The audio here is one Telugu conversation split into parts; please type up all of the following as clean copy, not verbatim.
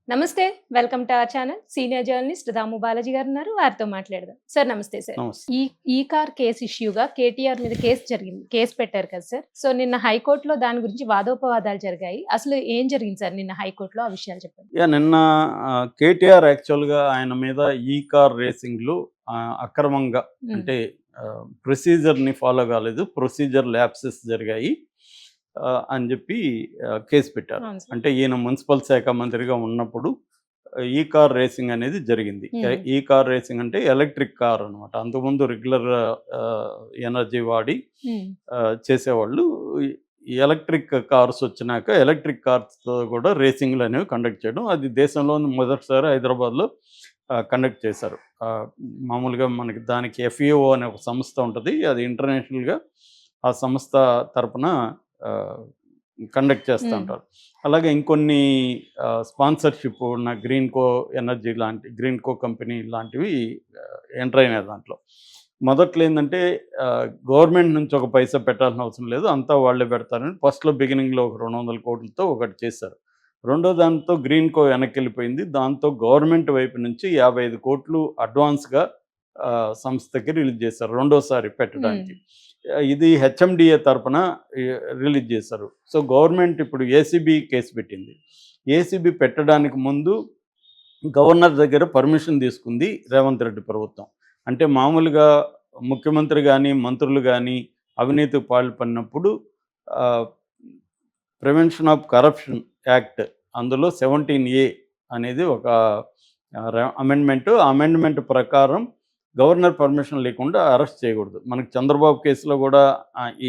నమస్తే. Welcome to our channel. Senior journalist Damu Balaji గారు ఉన్నారు. వారితో మాట్లాడదాం. సార్ నమస్తే సార్. నమస్తే. ఈ ఈ కార్ కేస్ ఇష్యూగా కేటీఆర్ మీద కేసు జరిగింది. కేసు పెట్టారు కదా సార్. సో నిన్న హైకోర్టులో దాని గురించి వాదోపవాదాలు జరిగాయి. అసలు ఏం జరిగింది సార్ నిన్న హైకోర్టులో? ఆ విషయాలు చెప్పండి. నిన్న కేటీఆర్ యాక్చువల్‌గా ఆయన మీద ఈ కార్ రేసింగ్‌లు అక్రమంగా హ్మ్. అంటే ప్రొసీజర్‌ని ఫాలో కాలేదు. ప్రొసీజర్ ల్యాప్సెస్ జరిగాయి అని చెప్పి కేసు పెట్టారు. అవును సార్. అంటే ఈయన మున్సిపల్ శాఖ మంత్రిగా ఉన్నప్పుడు ఈ కార్ రేసింగ్ అనేది జరిగింది. హ్మ్. ఈ కార్ రేసింగ్ అంటే ఎలక్ట్రిక్ కార్ అనమాట. అంతకుముందు రెగ్యులర్ ఎనర్జీ వాడి హ్మ్. చేసేవాళ్ళు. ఈ ఎలక్ట్రిక్ కార్స్ వచ్చినాక ఎలక్ట్రిక్ కార్స్‌తో కూడా రేసింగ్‌లు అనేవి కండక్ట్ చేయడం. అది దేశంలోని మొదటిసారి హైదరాబాద్‌లో కండక్ట్ చేశారు. మామూలుగా మనకి దానికి ఎఫ్ఈఓ అనే ఒక సంస్థ ఉంటది. అది ఇంటర్నేషనల్‌గా ఆ సంస్థ తరపున ఆహ్, కండక్ట్ చేస్తా హ్మ్. ఉంటారు. అలాగే ఇంకొన్ని స్పాన్సర్‌షిప్ ఉన్న గ్రీన్‌కో ఎనర్జీ లాంటి గ్రీన్‌కో కంపెనీ లాంటివి ఎంటర్ అయినాయి దాంట్లో. మొదట్లో ఏందంటే గవర్నమెంట్ నుంచి ఒక పైసా పెట్టాల్సిన అవసరం లేదు. అంతా వాళ్ళే పెడతారని ఫస్ట్‌లో బిగినింగ్‌లో ఒక 200,00,00,000తో ఒకటి చేశారు. రెండో దాంతో గ్రీన్‌కో వెనక్కెళ్ళిపోయింది. దాంతో గవర్నమెంట్ వైపు నుంచి 55,00,00,000 అడ్వాన్స్‌గా సంస్థకి రిలీజ్ చేశారు రెండోసారి హ్మ్. పెట్టడానికి. ఇది హెచ్ఎండిఏ తరపున ఈ రిలీజ్ చేశారు. సో, గవర్నమెంట్ ఇప్పుడు ఏసీబీ కేసు పెట్టింది. ఏసీబీ పెట్టడానికి ముందు గవర్నర్ దగ్గర పర్మిషన్ తీసుకుంది రేవంత్ రెడ్డి ప్రభుత్వం. అంటే మామూలుగా ముఖ్యమంత్రి గానీ, మంత్రులు గానీ అవినీతికి పాల్పడినప్పుడు ఆహ్, ప్రివెన్షన్ ఆఫ్ కరప్షన్ యాక్ట్ అందులో 17A అనేది ఒక అమెండ్మెంట్. ఆ అమెండ్మెంట్ ప్రకారం గవర్నర్ పర్మిషన్ లేకుండా అరెస్ట్ చేయకూడదు. మనకి చంద్రబాబు కేసులో కూడా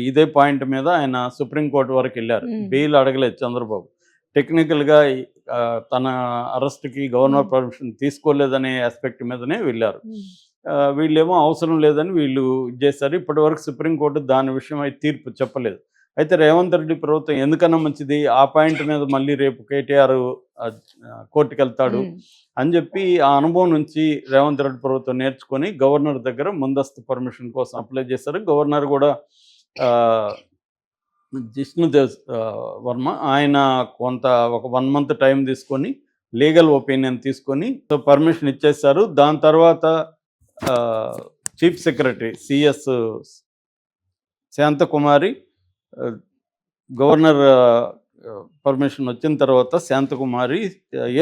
ఇదే పాయింట్ మీద ఆయన సుప్రీంకోర్టు వరకెళ్లారు. హ్మ్. బెయిల్ అడగలేదు చంద్రబాబు. టెక్నికల్‌గా తన అరెస్ట్‌కి గవర్నర్ హ్మ్. పర్మిషన్ తీసుకోలేదనే యాస్పెక్ట్ మీదనే వెళ్లారు. హ్మ్. వీళ్ళేమో అవసరం లేదని వీళ్ళు ఇది చేశారు. ఇప్పటివరకు సుప్రీంకోర్టు దాని విషయమై తీర్పు చెప్పలేదు. అయితే రేవంత్ రెడ్డి ప్రభుత్వం ఎందుకన్నా మంచిది ఆ పాయింట్ మీద మళ్ళీ రేపు కేటీఆర్ కోర్టుకెళ్తాడు హ్మ్. అని చెప్పి ఆ అనుభవం నుంచి రేవంత్ రెడ్డి ప్రభుత్వం నేర్చుకొని గవర్నర్ దగ్గర ముందస్తు పర్మిషన్ కోసం అప్లై చేశారు. గవర్నర్ కూడా ఆహ్, జిష్ణుదేవ్ వర్మ ఆయన కొంత ఒక 1 మంత్ టైం తీసుకొని లీగల్ ఒపీనియన్ తీసుకొని సో పర్మిషన్ ఇచ్చేశారు. దాని తర్వాత ఆహ్, చీఫ్ సెక్రటరీ సీఎస్ శాంతకుమారి ఆహ్, గవర్నర్ పర్మిషన్ వచ్చిన తర్వాత శాంతకుమారి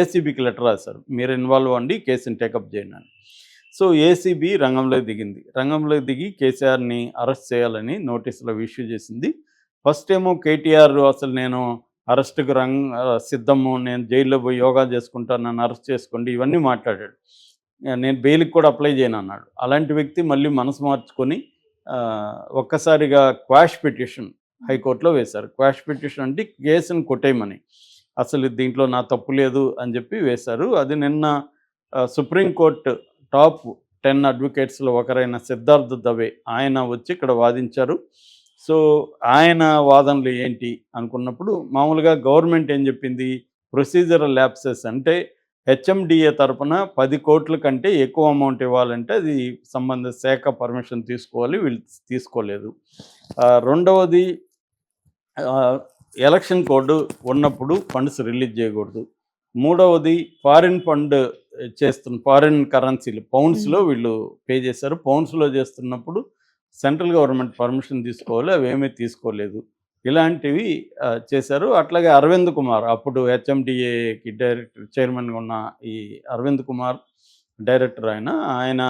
ఏసీబీకి లెటర్ రాశారు. మీరు ఇన్వాల్వ్ అవ్వండి కేసుని టేకప్ చేయండి అని. సో ఏసీబీ రంగంలోకి దిగింది. రంగంలోకి దిగి కేసీఆర్‌ని అరెస్ట్ చేయాలని నోటీసులు ఇష్యూ చేసింది. ఫస్ట్ ఏమో కేటీఆర్ అసలు నేను అరెస్ట్‌కి సిద్ధము. నేను జైల్లో పోయి యోగా చేసుకుంటాను. నన్ను అరెస్ట్ చేసుకోండి. ఇవన్నీ మాట్లాడాడు. నేను బెయిల్‌కి కూడా అప్లై చేయనన్నాడు. అలాంటి వ్యక్తి మళ్ళీ మనసు మార్చుకొని ఒక్కసారిగా క్వాష్ పిటిషన్ హైకోర్టులో వేశారు. క్వాష్ పిటిషన్ అంటే కేసుని కొట్టేయమని. అసలు దీంట్లో నా తప్పు లేదు అని చెప్పి వేశారు. అది నిన్న సుప్రీంకోర్టు టాప్ 10 అడ్వకేట్స్‌లో ఒకరైన సిద్ధార్థ్ దవే ఆయన వచ్చి ఇక్కడ వాదించారు. సో, ఆయన వాదనలు ఏంటి అనుకున్నప్పుడు మామూలుగా గవర్నమెంట్ ఏం చెప్పింది? ప్రొసీజరల్ ల్యాప్సెస్ అంటే హెచ్ఎండిఏ తరపున 10,00,00,000 కంటే ఎక్కువ అమౌంట్ ఇవ్వాలంటే అది సంబంధిత శాఖ పర్మిషన్ తీసుకోవాలి. వీళ్ళు తీసుకోలేదు. రెండవది ఆహ్, ఎలక్షన్ కోడ్ ఉన్నప్పుడు ఫండ్స్ రిలీజ్ చేయకూడదు. మూడవది ఫారిన్ ఫండ్ ఫారిన్ కరెన్సీలు పౌండ్స్‌లో హ్మ్. వీళ్ళు పే చేశారు. పౌండ్స్‌లో చేస్తున్నప్పుడు సెంట్రల్ గవర్నమెంట్ పర్మిషన్ తీసుకోవాలి. అవేమీ తీసుకోలేదు. ఇలాంటివి చేశారు. అట్లాగే అరవింద్ కుమార్ అప్పుడు హెచ్ఎండిఏకి చైర్మన్‌గా ఉన్న ఈ అరవింద్ కుమార్ డైరెక్టర్ ఆయన. ఆయన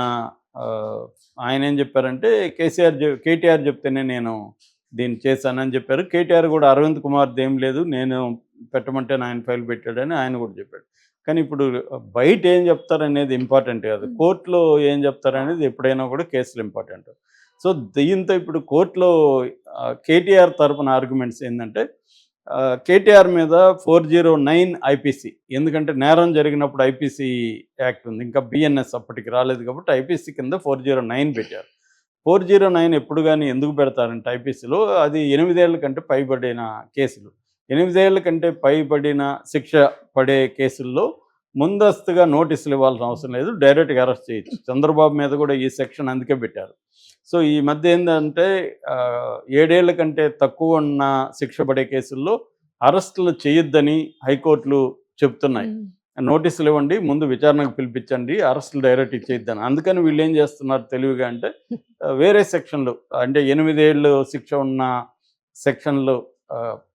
ఆయనేం చెప్పారంటే కేటీఆర్ చెప్తేనే నేను దీన్ని చేశానని చెప్పారు. కేటీఆర్ కూడా అరవింద్ కుమార్‌దేం లేదు. నేను పెట్టమంటే ఆయన ఫైల్ పెట్టాడని ఆయన కూడా చెప్పాడు. కానీ ఇప్పుడు బయట ఏం చెప్తారనేది ఇంపార్టెంట్ కాదు. హ్మ్. కోర్ట్‌లో ఏం చెప్తారనేది ఎప్పుడైనా కూడా కేసులు ఇంపార్టెంట్. సో, దీంతో ఇప్పుడు కోర్ట్‌లో కేటీఆర్ తరపున ఆర్గ్యుమెంట్స్ ఏందంటే కేటీఆర్ మీద 409 ఐపీసీ ఎందుకంటే నేరం జరిగినప్పుడు ఐపీసీ యాక్ట్ ఉంది. ఇంకా బిఎన్ఎస్ అప్పటికి రాలేదు కాబట్టి ఐపీసీ కింద 409 పెట్టారు. 409 ఎప్పుడు గాని ఎందుకు పెడతారంటే ఐపీసీలో అది 8 ఏళ్ల కంటే పైబడిన కేసులు. 8 ఏళ్ల కంటే పైబడిన శిక్ష పడే కేసుల్లో ముందస్తుగా నోటీసులు ఇవ్వాల్సిన అవసరం లేదు. డైరెక్ట్‌గా అరెస్ట్ చేయొచ్చు. చంద్రబాబు మీద కూడా ఈ సెక్షన్ అందుకే పెట్టారు. సో, ఈ మధ్య ఏందంటే 7 ఏళ్ల కంటే తక్కువ ఉన్న శిక్ష పడే కేసుల్లో అరెస్టులు చేయొద్దని హైకోర్టులు చెప్తున్నాయి. హ్మ్. నోటీసులు ఇవ్వండి, ముందు విచారణకు పిలిపించండి, అరెస్టులు డైరెక్ట్ ఇచ్చేద్దాను. అందుకని వీళ్ళు ఏం చేస్తున్నారు తెలివిగా అంటే వేరే సెక్షన్లు అంటే 8 ఏళ్ళు శిక్ష ఉన్న సెక్షన్లు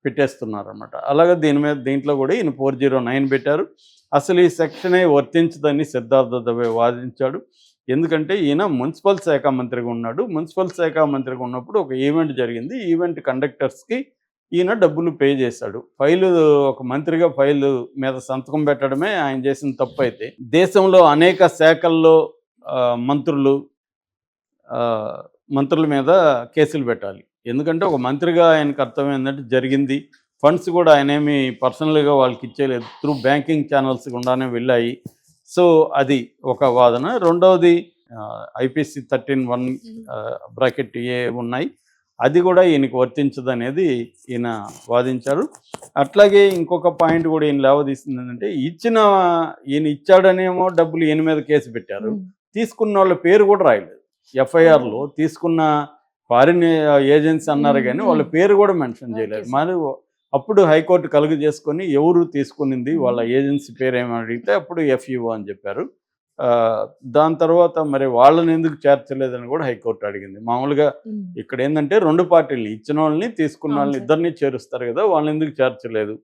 పెట్టేస్తున్నారన్నమాట. అలాగే దీంట్లో కూడా ఈయన 409 పెట్టారు. అసలు ఈ సెక్షనే వర్తించదని సిద్ధార్థ దవే వాదించాడు. ఎందుకంటే ఈయన మున్సిపల్ శాఖ మంత్రిగా ఉన్నాడు. మున్సిపల్ శాఖ మంత్రిగా ఉన్నప్పుడు ఒక ఈవెంట్ జరిగింది. ఈవెంట్ కండక్టర్స్కి ఈయన డబ్బులు పే చేశాడు. ఒక మంత్రిగా ఫైలు మీద సంతకం పెట్టడమే ఆయన చేసిన తప్పు అయితే, దేశంలో అనేక శాఖల్లో మంత్రుల మీద కేసులు పెట్టాలి. ఎందుకంటే ఒక మంత్రిగా ఆయన కర్తవ్యం ఏంటంటే జరిగింది. ఫండ్స్ కూడా ఆయనేమి పర్సనల్గా వాళ్ళకి ఇచ్చేయలేదు, త్రూ బ్యాంకింగ్ ఛానల్స్ గుండానే వెళ్ళాయి. సో అది ఒక వాదన. రెండవది ఐపీసీ 13(1)(a) ఉన్నాయి, అది కూడా ఈయనకి వర్తించదు అనేది ఈయన వాదించారు. అట్లాగే ఇంకొక పాయింట్ కూడా ఈయన లేవదీసింది ఏంటంటే, ఈయన ఇచ్చాడనేమో డబ్బులు ఈయన మీద కేసు పెట్టారు, తీసుకున్న వాళ్ళ పేరు కూడా రాయలేదు. ఎఫ్ఐఆర్లో తీసుకున్న ఫారిన్ ఏజెన్సీ అన్నారు కానీ వాళ్ళ పేరు కూడా మెన్షన్ చేయలేదు. మరి అప్పుడు హైకోర్టు కలుగు చేసుకొని ఎవరు తీసుకునింది వాళ్ళ ఏజెన్సీ పేరు ఏమని అడిగితే అప్పుడు ఎఫ్ఈఓ అని చెప్పారు. దాని తర్వాత మరి వాళ్ళని ఎందుకు చేర్చలేదని కూడా హైకోర్టు అడిగింది. మామూలుగా ఇక్కడ ఏంటంటే 2 పార్టీలు ఇచ్చిన వాళ్ళని తీసుకున్న వాళ్ళని ఇద్దరిని చేరుస్తారు కదా, వాళ్ళని ఎందుకు చేర్చలేదు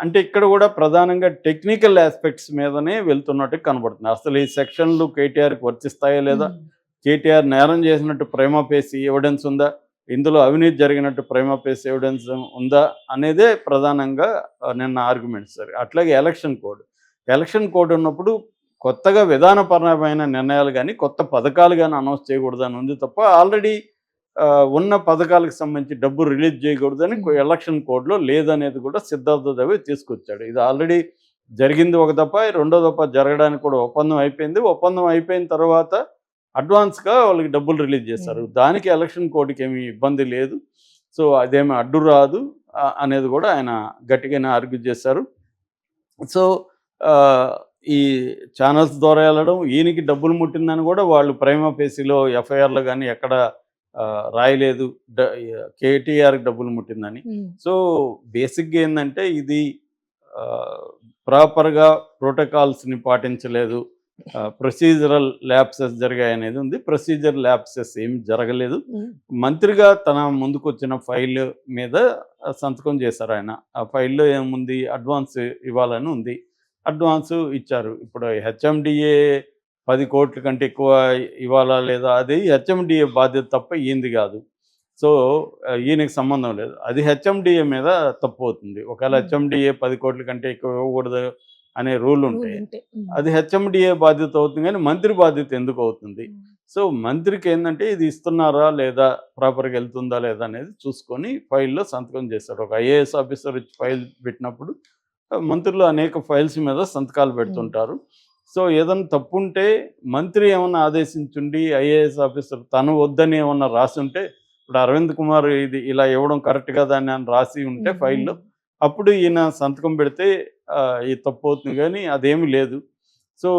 అంటే ఇక్కడ కూడా ప్రధానంగా టెక్నికల్ ఆస్పెక్ట్స్ మీదనే వెళ్తున్నట్టు కనబడుతుంది. అసలు ఈ సెక్షన్లు కేటీఆర్కి వర్తిస్తాయా లేదా, కేటీఆర్ నేరం చేసినట్టు ప్రైమా ఫేసి ఎవిడెన్స్ ఉందా, ఇందులో అవినీతి జరిగినట్టు ప్రైమా ఫేసి ఎవిడెన్స్ ఉందా అనేదే ప్రధానంగా నిన్న ఆర్గ్యుమెంట్స్. అట్లాగే ఎలక్షన్ కోడ్ ఉన్నప్పుడు కొత్తగా విధానపరమైన నిర్ణయాలు కానీ కొత్త పథకాలు కానీ అనౌన్స్ చేయకూడదని ఉంది తప్ప, ఆల్రెడీ ఉన్న పథకాలకు సంబంధించి డబ్బు రిలీజ్ చేయకూడదని ఎలక్షన్ కోడ్లో లేదనేది కూడా సిద్ధార్థ దవే తీసుకొచ్చాడు. ఇది ఆల్రెడీ జరిగింది ఒక దఫా, రెండో దఫా జరగడానికి కూడా ఒప్పందం అయిపోయింది. ఒప్పందం అయిపోయిన తర్వాత అడ్వాన్స్గా వాళ్ళకి డబ్బులు రిలీజ్ చేశారు. దానికి ఎలక్షన్ కోడ్కి ఏమీ ఇబ్బంది లేదు, సో అదేమీ అడ్డు రాదు అనేది కూడా ఆయన గట్టిగానే ఆర్గ్యూ చేశారు. సో ఈ ఛానల్స్ ద్వారా వెళ్ళడం, ఈయనకి డబ్బులు ముట్టిందని కూడా వాళ్ళు ప్రైమా ఫేసిలో ఎఫ్ఐఆర్లో కానీ ఎక్కడ రాయలేదు కేటీఆర్కి డబ్బులు ముట్టిందని. సో బేసిక్గా ఏంటంటే ఇది ప్రాపర్గా ప్రోటోకాల్స్ని పాటించలేదు, ప్రొసీజరల్ ల్యాప్సెస్ జరిగాయి అనేది ఉంది. ప్రొసీజర్ ల్యాప్సెస్ ఏమి జరగలేదు. మంత్రిగా తన ముందుకు వచ్చిన ఫైల్ మీద సంతకం చేశారు ఆయన. ఆ ఫైల్లో ఏముంది, అడ్వాన్స్ ఇవ్వాలని ఉంది, అడ్వాన్స్ ఇచ్చారు. ఇప్పుడు హెచ్ఎండిఏ 10 కోట్ల కంటే ఎక్కువ ఇవ్వాలా లేదా, అది హెచ్ఎండిఏ బాధ్యత తప్ప ఈయనది కాదు. సో ఈయనకి సంబంధం లేదు, అది హెచ్ఎండిఏ మీద తప్పు అవుతుంది. ఒకవేళ హెచ్ఎండిఏ 10 కోట్ల కంటే ఎక్కువ ఇవ్వకూడదు అనే రూల్ ఉంటే అది హెచ్ఎండిఏ బాధ్యత అవుతుంది, కానీ మంత్రి బాధ్యత ఎందుకు అవుతుంది? సో మంత్రికి ఏంటంటే ఇది ఇస్తున్నారా లేదా, ప్రాపర్గా వెళ్తుందా లేదా అనేది చూసుకొని ఫైల్లో సంతకం చేశారు. ఒక ఐఏఎస్ ఆఫీసర్ ఇచ్చి ఫైల్ పెట్టినప్పుడు మంత్రులు అనేక ఫైల్స్ మీద సంతకాలు పెడుతుంటారు. సో ఏదైనా తప్పు ఉంటే మంత్రి ఏమన్నా ఆదేశించుండి ఐఏఎస్ ఆఫీసర్ తను వద్దని ఏమన్నా రాసి ఉంటే, ఇప్పుడు అరవింద్ కుమార్ ఇది ఇలా ఇవ్వడం కరెక్ట్ కదా అని రాసి ఉంటే ఫైల్లో, అప్పుడు ఈయన సంతకం పెడితే ఈ తప్పు అవుతుంది, కానీ అదేమీ లేదు. సో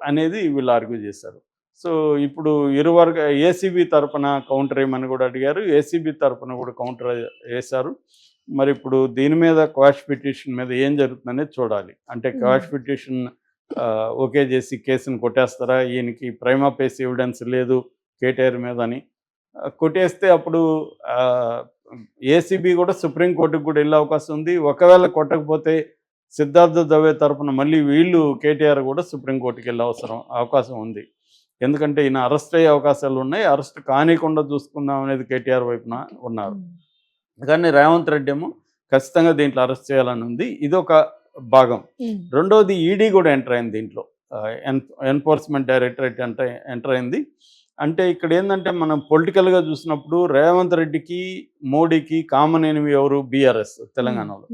అనేది వీళ్ళు ఆర్గ్యూ చేశారు. సో ఇప్పుడు ఇరువర్గ ఏసీబీ తరఫున కౌంటర్ ఏమని కూడా అడిగారు, ఏసీబీ తరఫున కూడా కౌంటర్ వేశారు. మరి ఇప్పుడు దీని మీద క్వాష్ పిటిషన్ మీద ఏం జరుగుతుందనేది చూడాలి. అంటే క్వాష్ పిటిషన్ ఓకే చేసి కేసును కొట్టేస్తారా, ఈయనకి ప్రైమా ఫేసి ఎవిడెన్స్ లేదు కేటీఆర్ మీద అని కొట్టేస్తే అప్పుడు ఏసీబీ కూడా సుప్రీంకోర్టుకు కూడా వెళ్ళే అవకాశం ఉంది. ఒకవేళ కొట్టకపోతే సిద్ధార్థ దవే తరఫున మళ్ళీ వీళ్ళు కేటీఆర్ కూడా సుప్రీంకోర్టుకి వెళ్ళే అవకాశం ఉంది. ఎందుకంటే ఈయన అరెస్ట్ అయ్యే అవకాశాలు ఉన్నాయి, అరెస్ట్ కానికుండా చూసుకుందాం అనేది కేటీఆర్ వైపున ఉన్నారు. కానీ రేవంత్ రెడ్డి ఏమో ఖచ్చితంగా దీంట్లో అరెస్ట్ చేయాలని ఉంది, ఇది ఒక భాగం. రెండవది ఈడీ కూడా ఎంటర్ అయింది దీంట్లో, ఎన్ఫోర్స్మెంట్ డైరెక్టరేట్ ఎంటర్ అయింది. అంటే ఇక్కడ ఏంటంటే మనం పొలిటికల్గా చూసినప్పుడు రేవంత్ రెడ్డికి మోడీకి కామన్ ఎనిమి ఎవరు, బీఆర్ఎస్. తెలంగాణలో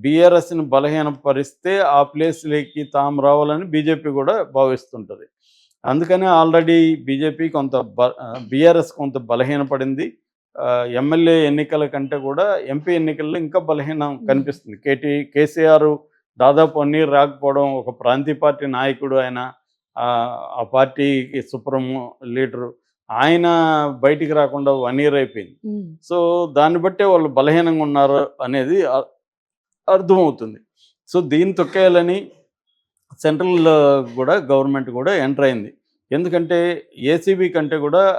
బీఆర్ఎస్ని బలహీనపరిస్తే ఆ ప్లేస్లోకి తాము రావాలని బీజేపీ కూడా భావిస్తుంటుంది. అందుకనే ఆల్రెడీ బీజేపీ బీఆర్ఎస్ కొంత బలహీనపడింది. ఎమ్మెల్యే ఎన్నికల కంటే కూడా ఎంపీ ఎన్నికల్లో ఇంకా బలహీనం కనిపిస్తుంది. కేసీఆర్ దాదాపు 1 year రాకపోవడం, ఒక ప్రాంతీయ పార్టీ నాయకుడు ఆయన, ఆ పార్టీకి సుప్రీం లీడరు, ఆయన బయటికి రాకుండా 1 year అయిపోయింది. సో దాన్ని బట్టే వాళ్ళు బలహీనంగా ఉన్నారు అనేది అర్థమవుతుంది. సో దీన్ని తొక్కేయాలని సెంట్రల్ కూడా గవర్నమెంట్ కూడా ఎంటర్ అయింది. ఎందుకంటే ఏసీబీ కంటే కూడా